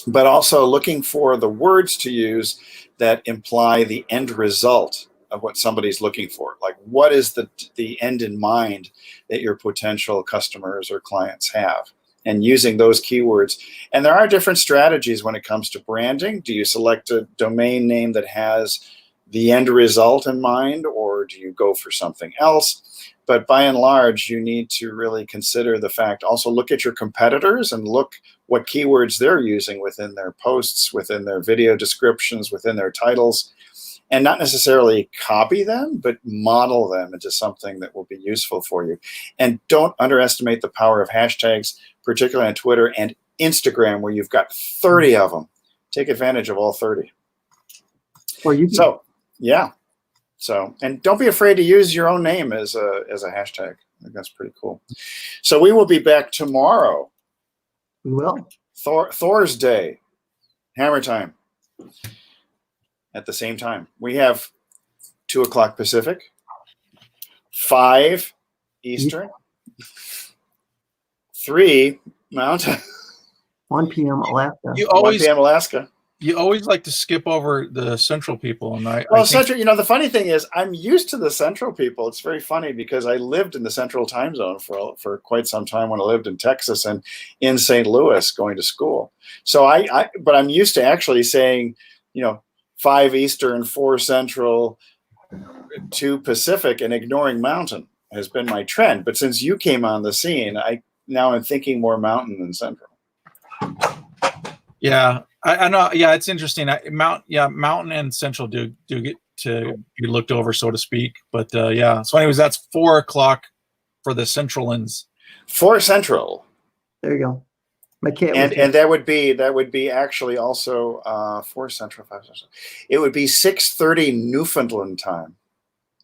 But also looking for the words to use that imply the end result of what somebody's looking for. Like, what is the end in mind that your potential customers or clients have? And using those keywords. And there are different strategies when it comes to branding. Do you select a domain name that has the end result in mind, or do you go for something else? But by and large, you need to really consider the fact, also look at your competitors and look what keywords they're using within their posts, within their video descriptions, within their titles, and not necessarily copy them, but model them into something that will be useful for you. And don't underestimate the power of hashtags, particularly on Twitter and Instagram, where you've got 30 of them. Take advantage of all 30. So, and don't be afraid to use your own name as a hashtag. I think that's pretty cool. So we will be back tomorrow. We will. Thor's Day, Hammer Time. At the same time, we have 2 o'clock Pacific, 5 Eastern, 3 Mountain, 1 p.m. Alaska. 1 p.m. Alaska. You always like to skip over the central people, and I Well, think, Central, you know, the funny thing is I'm used to the Central people. It's very funny because I lived in the Central time zone for quite some time when I lived in Texas and in St. Louis going to school. So but I'm used to actually saying, you know, 5 Eastern, 4 Central, 2 Pacific, and ignoring Mountain has been my trend. But since you came on the scene, now I'm thinking more Mountain than Central. yeah, I know. Yeah, it's interesting. Mountain and Central do get to be looked over, so to speak. But yeah. So, anyways, that's 4 o'clock for the Centralans. 4 Central. There you go. My cat. And that would be actually also 4 Central, 5 Central. It would be 6:30 Newfoundland time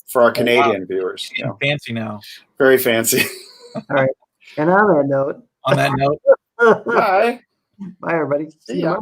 for our Canadian viewers. Yeah. Fancy now. Very fancy. All right. And on that note. On that note. Bye. Bye, everybody. See you tomorrow.